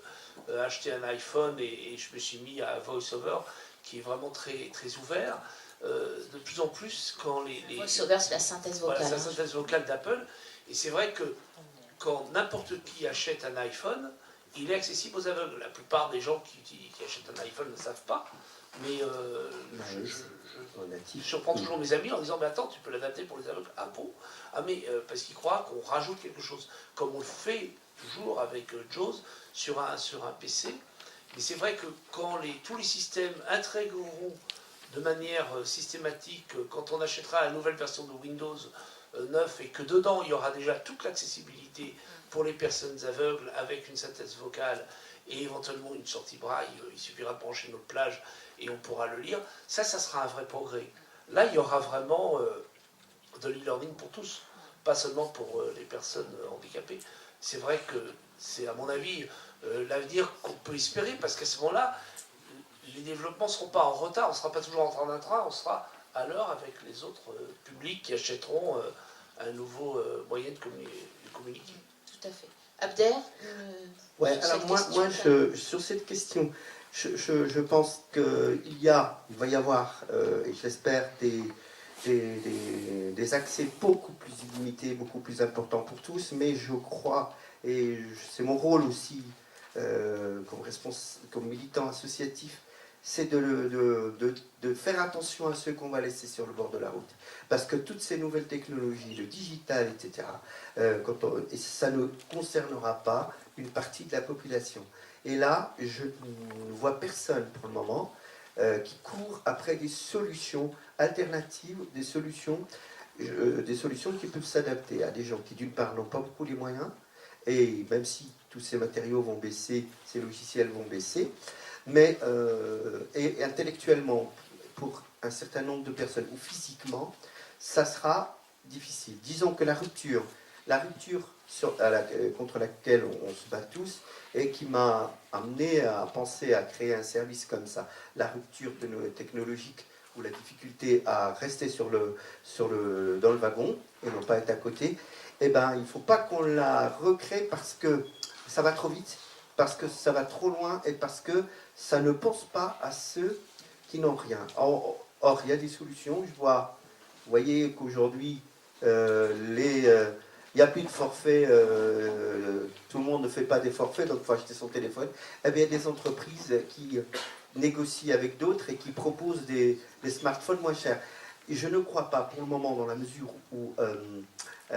C: acheté un iPhone et je me suis mis à VoiceOver, qui est vraiment très, très ouvert. De plus en plus, quand les
B: VoiceOver, c'est la synthèse vocale.
C: Voilà, c'est la synthèse vocale d'Apple. Et c'est vrai que quand n'importe qui achète un iPhone, il est accessible aux aveugles. La plupart des gens qui achètent un iPhone ne savent pas. Mais je surprends toujours mes amis en disant mais attends, tu peux l'adapter pour les aveugles. Ah bon? Ah mais parce qu'ils croient qu'on rajoute quelque chose. Comme on le fait toujours avec JAWS sur un PC. Mais c'est vrai que quand tous les systèmes intégreront de manière systématique, quand on achètera la nouvelle version de Windows 9 et que dedans il y aura déjà toute l'accessibilité pour les personnes aveugles avec une synthèse vocale et éventuellement une sortie braille, il suffira de brancher notre plage et on pourra le lire, ça sera un vrai progrès. Là, il y aura vraiment de l'e-learning pour tous, pas seulement pour les personnes handicapées. C'est vrai que c'est, à mon avis, l'avenir qu'on peut espérer, parce qu'à ce moment-là, les développements ne seront pas en retard, on ne sera pas toujours en train d'un train, on sera à l'heure avec les autres publics qui achèteront un nouveau moyen de communiquer.
B: Tout à fait. Abder,
A: ouais, alors moi sur cette question, je pense qu'il va y avoir, et j'espère, des accès beaucoup plus illimités, beaucoup plus importants pour tous, mais je crois, et c'est mon rôle aussi comme militant associatif, c'est de faire attention à ceux qu'on va laisser sur le bord de la route. Parce que toutes ces nouvelles technologies, le digital, etc., et ça ne concernera pas une partie de la population. Et là, je ne vois personne pour le moment qui court après des solutions alternatives, des solutions qui peuvent s'adapter à des gens qui, d'une part, n'ont pas beaucoup les moyens, et même si tous ces matériaux vont baisser, ces logiciels vont baisser, mais et intellectuellement, pour un certain nombre de personnes, ou physiquement, ça sera difficile. Disons que la rupture contre laquelle on se bat tous, et qui m'a amené à penser à créer un service comme ça, la rupture technologique, ou la difficulté à rester dans le wagon, et non pas être à côté, eh ben, il ne faut pas qu'on la recrée parce que ça va trop vite, parce que ça va trop loin, et parce que ça ne pense pas à ceux qui n'ont rien. Or, il y a des solutions. Vous voyez qu'aujourd'hui, il n'y a plus de forfait, tout le monde ne fait pas des forfaits, donc il faut acheter son téléphone. Eh bien, il y a des entreprises qui négocient avec d'autres et qui proposent des smartphones moins chers. Et je ne crois pas, pour le moment, dans la mesure où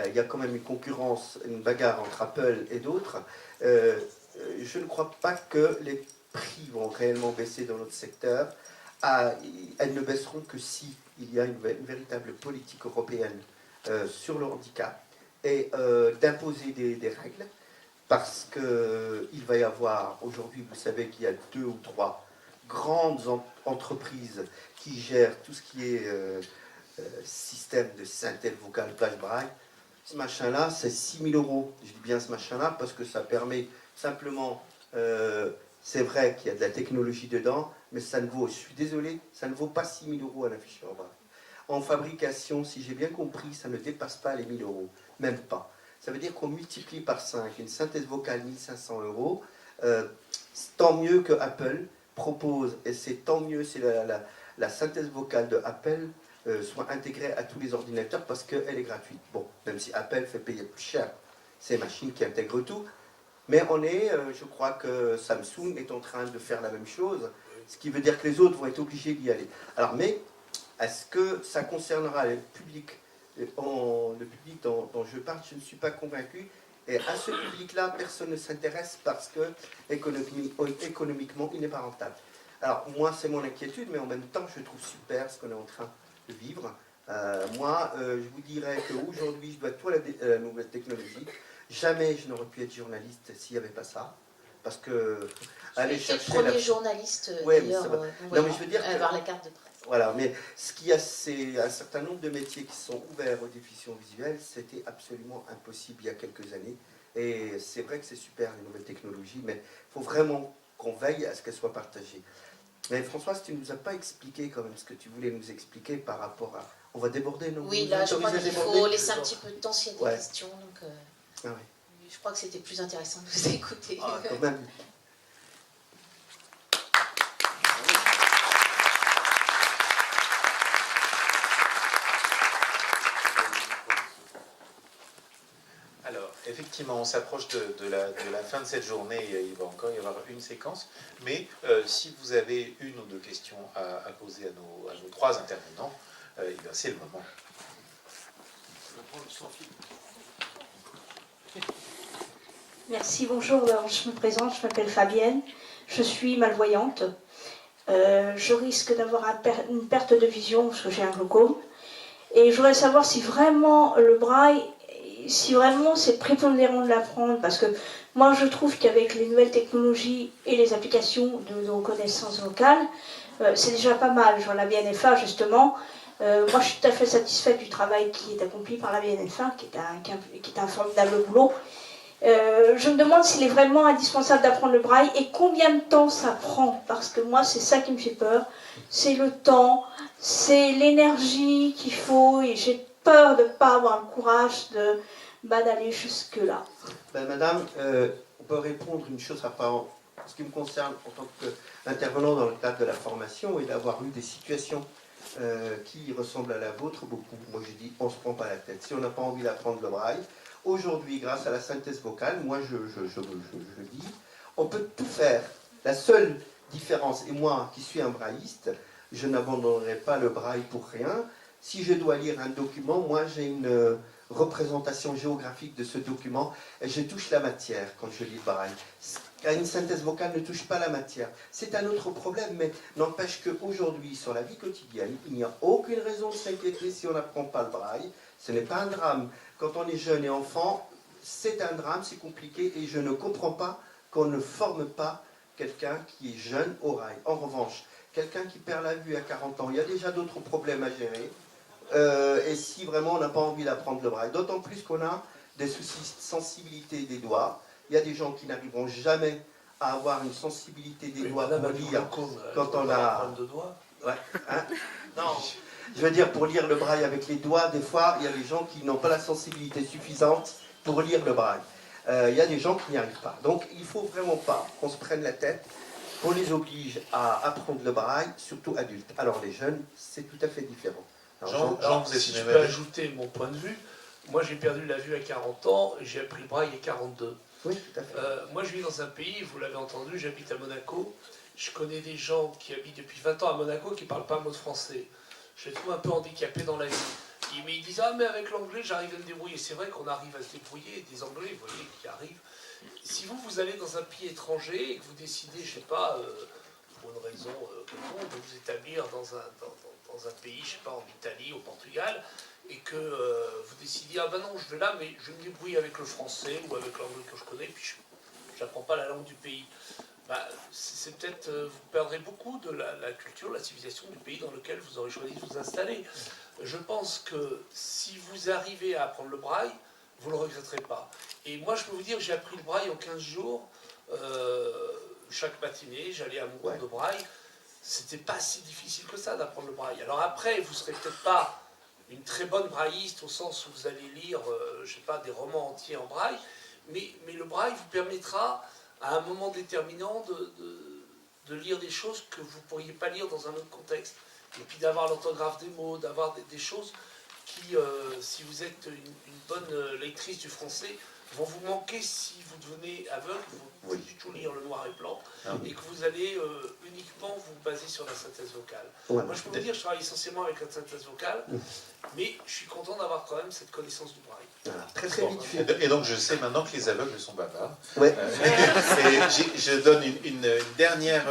A: il y a quand même une concurrence, une bagarre entre Apple et d'autres, je ne crois pas que les prix vont réellement baisser dans notre secteur. Elles ne baisseront que si il y a une véritable politique européenne sur le handicap et d'imposer des règles, parce qu'il va y avoir, aujourd'hui, vous savez qu'il y a 2 ou 3 grandes entreprises qui gèrent tout ce qui est système de synthèse vocale, plage braille. ce machin-là, c'est 6 000 €. Je dis bien ce machin-là parce que ça permet simplement, c'est vrai qu'il y a de la technologie dedans, mais ça ne vaut, je suis désolé, ça ne vaut pas 6 000 € un afficheur braille. En fabrication, si j'ai bien compris, ça ne dépasse pas les 1 000 €, même pas. Ça veut dire qu'on multiplie par 5 une synthèse vocale 1 500 €. Tant mieux que Apple propose, et c'est tant mieux si la synthèse vocale de Apple soit intégrée à tous les ordinateurs parce qu'elle est gratuite. Bon, même si Apple fait payer plus cher ces machines qui intègrent tout, mais je crois que Samsung est en train de faire la même chose, ce qui veut dire que les autres vont être obligés d'y aller. Alors, mais est-ce que ça concernera le public, dont je parle? Je ne suis pas convaincu. Et à ce public-là, personne ne s'intéresse parce que économiquement, il n'est pas rentable. Alors, moi, c'est mon inquiétude, mais en même temps, je trouve super ce qu'on est en train de vivre. Je vous dirais qu'aujourd'hui, je dois tout à la nouvelle technologie. Jamais je n'aurais pu être journaliste s'il n'y avait pas ça. Parce que aller chercher
B: le premier journaliste,
A: ouais,
B: d'ailleurs, avoir la carte de presse.
A: Voilà, mais ce qu'il y a, c'est un certain nombre de métiers qui sont ouverts aux diffusions visuelles. C'était absolument impossible il y a quelques années. Et c'est vrai que c'est super, les nouvelles technologies, mais il faut vraiment qu'on veille à ce qu'elles soient partagées. Mais Françoise, tu ne nous as pas expliqué quand même ce que tu voulais nous expliquer par rapport à... On va déborder, non?
B: Oui, là, je crois qu'il faut laisser un petit peu de temps s'il y a des questions. Donc,
A: ouais.
B: Je crois que c'était plus intéressant de vous écouter.
A: Ah, quand même.
D: Effectivement, on s'approche de la fin de cette journée, il va encore y avoir une séquence, mais si vous avez une ou deux questions à poser à nos trois intervenants, c'est le moment.
E: Merci, bonjour, alors, je me présente, je m'appelle Fabienne, je suis malvoyante, je risque d'avoir une perte de vision parce que j'ai un glaucome, et je voudrais savoir si vraiment le braille, si vraiment c'est prépondérant de l'apprendre, parce que moi je trouve qu'avec les nouvelles technologies et les applications de reconnaissance vocale, c'est déjà pas mal. Genre la BNFA justement, moi je suis tout à fait satisfaite du travail qui est accompli par la BNFA, qui est un formidable boulot. Je me demande s'il est vraiment indispensable d'apprendre le braille et combien de temps ça prend, parce que moi c'est ça qui me fait peur, c'est le temps, c'est l'énergie qu'il faut, et j'ai peur de ne pas avoir le courage d'aller jusque-là.
A: Ben, madame, on peut répondre une chose à part en ce qui me concerne en tant qu'intervenant dans le cadre de la formation et d'avoir eu des situations qui ressemblent à la vôtre beaucoup. Moi je dis, on ne se prend pas la tête. Si on n'a pas envie d'apprendre le braille, aujourd'hui, grâce à la synthèse vocale, moi je le dis, on peut tout faire. La seule différence, et moi qui suis un brailliste, je n'abandonnerai pas le braille pour rien. Si je dois lire un document, moi j'ai une représentation géographique de ce document et je touche la matière quand je lis le braille. Une synthèse vocale ne touche pas la matière. C'est un autre problème, mais n'empêche qu'aujourd'hui, sur la vie quotidienne, il n'y a aucune raison de s'inquiéter si on n'apprend pas le braille. Ce n'est pas un drame. Quand on est jeune et enfant, c'est un drame, c'est compliqué et je ne comprends pas qu'on ne forme pas quelqu'un qui est jeune au braille. En revanche, quelqu'un qui perd la vue à 40 ans, il y a déjà d'autres problèmes à gérer. Et si vraiment on n'a pas envie d'apprendre le braille, d'autant plus qu'on a des soucis de sensibilité des doigts. Il y a des gens qui n'arriveront jamais à avoir une sensibilité des doigts pour lire quand on a... Ouais, hein? Non, je veux dire, pour lire le braille avec les doigts, des fois, il y a des gens qui n'ont pas la sensibilité suffisante pour lire le braille. Il y a des gens qui n'y arrivent pas. Donc, il ne faut vraiment pas qu'on se prenne la tête. On les oblige à apprendre le braille, surtout adultes. Alors, les jeunes, c'est tout à fait différent.
C: Alors, si je peux ajouter mon point de vue, moi j'ai perdu la vue à 40 ans, j'ai appris le braille à 42.
A: Oui, tout à fait.
C: Moi je vis dans un pays, vous l'avez entendu, j'habite à Monaco. Je connais des gens qui habitent depuis 20 ans à Monaco qui ne parlent pas un mot de français. Je les trouve un peu handicapés dans la vie. Mais ils disent, ah mais avec l'anglais j'arrive à me débrouiller. C'est vrai qu'on arrive à se débrouiller, des anglais, vous voyez, qui arrivent. Si vous allez dans un pays étranger et que vous décidez, je ne sais pas, pour une raison quelconque, de vous établir dans un pays, je ne sais pas, en Italie, au Portugal, et que vous décidez, ah ben non, je vais là, mais je vais me débrouiller avec le français ou avec l'anglais que je connais, puis je n'apprends pas la langue du pays. Bah, c'est peut-être, vous perdrez beaucoup de la culture, la civilisation du pays dans lequel vous aurez choisi de vous installer. Je pense que si vous arrivez à apprendre le braille, vous ne le regretterez pas. Et moi, je peux vous dire, j'ai appris le braille en 15 jours. Chaque matinée, j'allais à mon cours de braille. C'était pas si difficile que ça d'apprendre le braille. Alors après, vous serez peut-être pas une très bonne brailliste au sens où vous allez lire, je sais pas, des romans entiers en braille, mais le braille vous permettra, à un moment déterminant, de lire des choses que vous ne pourriez pas lire dans un autre contexte. Et puis d'avoir l'orthographe des mots, d'avoir des choses qui, si vous êtes une bonne lectrice du français, vont vous manquer si vous devenez aveugle, vous ne pouvez du tout lire le noir et blanc, et que vous allez uniquement vous baser sur la synthèse vocale.
A: Ouais.
C: Moi, je peux vous dire, je travaille essentiellement avec la synthèse vocale, mais je suis content d'avoir quand même cette connaissance du braille.
A: Voilà, très très vite.
D: Et donc je sais maintenant que les aveugles sont bavards.
A: Ouais.
D: Je donne une dernière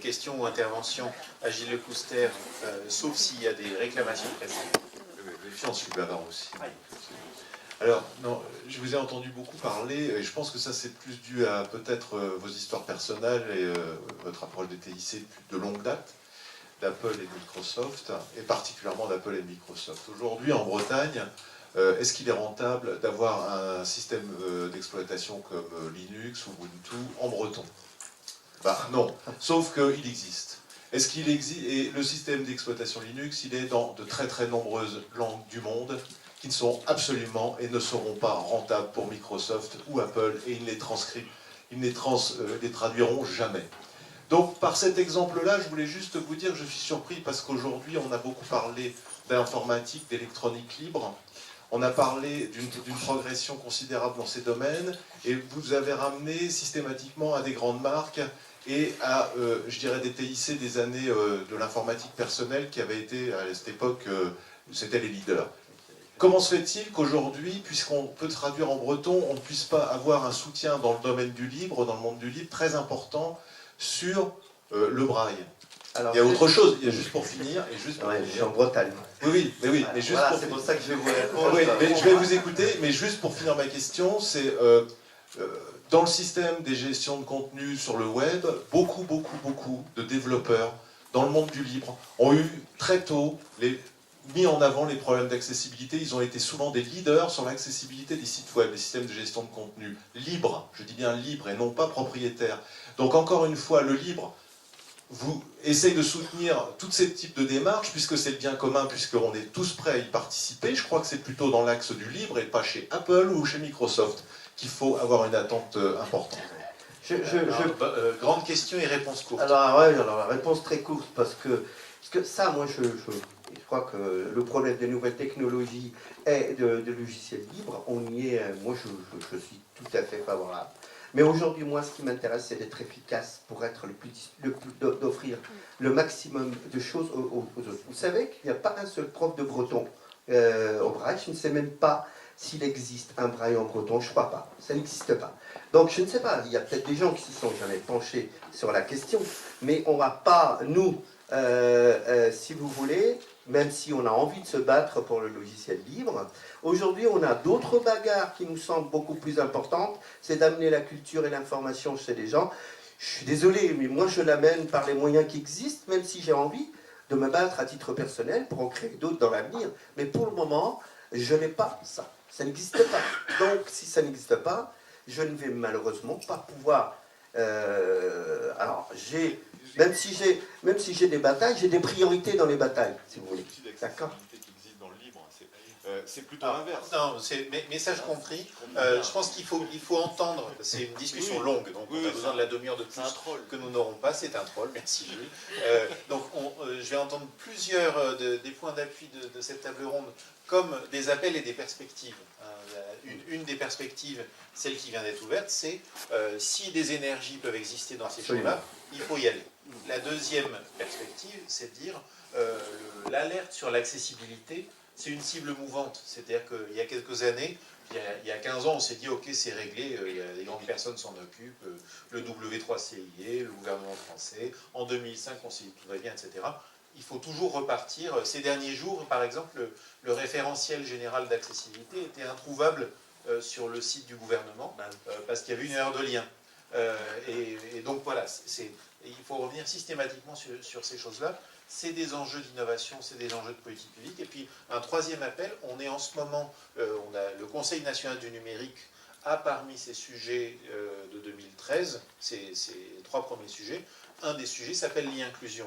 D: question ou intervention à Gilles Lecouster, sauf s'il y a des réclamations précises.
F: Je suis bavard aussi. Alors, non, je vous ai entendu beaucoup parler, et je pense que ça c'est plus dû à peut-être vos histoires personnelles et votre approche des TIC de longue date, d'Apple et de Microsoft, et particulièrement d'Apple et de Microsoft. Aujourd'hui, en Bretagne, est-ce qu'il est rentable d'avoir un système d'exploitation comme Linux ou Ubuntu en breton? Bah non, sauf qu'il existe. Est-ce qu'il existe? Et le système d'exploitation Linux, il est dans de très très nombreuses langues du monde qui ne sont absolument et ne seront pas rentables pour Microsoft ou Apple, et ils ne les traduiront jamais. Donc par cet exemple-là, je voulais juste vous dire que je suis surpris parce qu'aujourd'hui on a beaucoup parlé d'informatique, d'électronique libre, on a parlé d'une progression considérable dans ces domaines, et vous avez ramené systématiquement à des grandes marques et à, je dirais, des TIC des années de l'informatique personnelle qui avaient été, à cette époque, c'était les leaders. Comment se fait-il qu'aujourd'hui, puisqu'on peut traduire en breton, on ne puisse pas avoir un soutien dans le domaine du libre, dans le monde du libre, très important sur le braille?
A: Alors,
F: il y a autre chose, il y a juste pour finir. Et juste pour
A: ouais,
F: finir.
A: je suis en Bretagne.
F: Oui, mais juste
A: voilà,
F: pour
A: c'est
F: finir.
A: pour ça que je vais vous répondre.
F: Oui, mais je vais vous écouter, mais juste pour finir ma question, c'est dans le système des gestions de contenu sur le web, beaucoup de développeurs dans le monde du libre ont eu très tôt mis en avant les problèmes d'accessibilité. Ils ont été souvent des leaders sur l'accessibilité des sites web, des systèmes de gestion de contenu libres, je dis bien libres et non pas propriétaires. Donc encore une fois, le libre vous essaye de soutenir tous ces types de démarches, puisque c'est le bien commun, puisqu'on est tous prêts à y participer. Je crois que c'est plutôt dans l'axe du libre et pas chez Apple ou chez Microsoft qu'il faut avoir une attente importante.
D: Grande question et réponse courte.
A: Alors, ouais, alors la réponse très courte, parce que ça, moi, je crois que le problème des nouvelles technologies et de logiciels libres, on y est, moi, je suis tout à fait favorable. Mais aujourd'hui, moi, ce qui m'intéresse, c'est d'être efficace pour être d'offrir le maximum de choses aux autres. Vous savez qu'il n'y a pas un seul prof de breton au braille. Je ne sais même pas s'il existe un braille en breton. Je ne crois pas. Ça n'existe pas. Donc, je ne sais pas. Il y a peut-être des gens qui se sont jamais penchés sur la question. Mais on ne va pas, nous, si vous voulez, même si on a envie de se battre pour le logiciel libre, aujourd'hui on a d'autres bagarres qui nous semblent beaucoup plus importantes, c'est d'amener la culture et l'information chez les gens. Je suis désolé, mais moi je l'amène par les moyens qui existent, même si j'ai envie de me battre à titre personnel pour en créer d'autres dans l'avenir. Mais pour le moment, je n'ai pas ça. Ça n'existe pas. Donc si ça n'existe pas, je ne vais malheureusement pas pouvoir... alors même si j'ai des batailles, j'ai des priorités dans les batailles, si vous voulez. D'accord.
F: C'est plutôt l'inverse.
D: Non, message compris. Je pense qu'il faut entendre. C'est une discussion longue, donc on a besoin de la demi-heure de plus que nous n'aurons pas. C'est un troll, merci Jules. Donc je vais entendre plusieurs des points d'appui de cette table ronde comme des appels et des perspectives. Une des perspectives, celle qui vient d'être ouverte, c'est si des énergies peuvent exister dans ces choses-là, il faut y aller. La deuxième perspective, c'est de dire l'alerte sur l'accessibilité, c'est une cible mouvante. C'est-à-dire qu'il y a quelques années, il y a 15 ans, on s'est dit ok, c'est réglé, les grandes personnes s'en occupent, le W3CIE, le gouvernement français. En 2005, on s'est dit tout va bien, etc. Il faut toujours repartir. Ces derniers jours, par exemple, le référentiel général d'accessibilité était introuvable sur le site du gouvernement parce qu'il y avait une erreur de lien. Et donc voilà, il faut revenir systématiquement sur ces choses-là. c'est des enjeux d'innovation, c'est des enjeux de politique publique. Et puis un troisième appel, on est en ce moment, on a le Conseil national du numérique a parmi ces sujets de 2013, ces 3 premiers sujets, un des sujets s'appelle l'e-inclusion.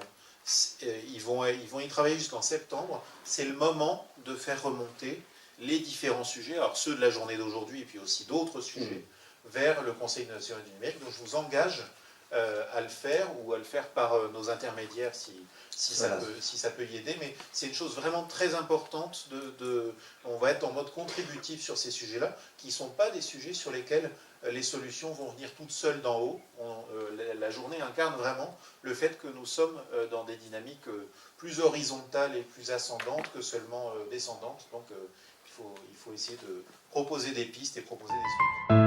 D: Ils vont y travailler jusqu'en septembre. C'est le moment de faire remonter les différents sujets, alors ceux de la journée d'aujourd'hui et puis aussi d'autres sujets, vers le Conseil national du numérique. Donc je vous engage à le faire ou à le faire par nos intermédiaires si ça peut y aider. Mais c'est une chose vraiment très importante. On va être en mode contributif sur ces sujets-là, qui ne sont pas des sujets sur lesquels les solutions vont venir toutes seules d'en haut. La journée incarne vraiment le fait que nous sommes dans des dynamiques plus horizontales et plus ascendantes que seulement descendantes. Donc il faut essayer de proposer des pistes et proposer des solutions.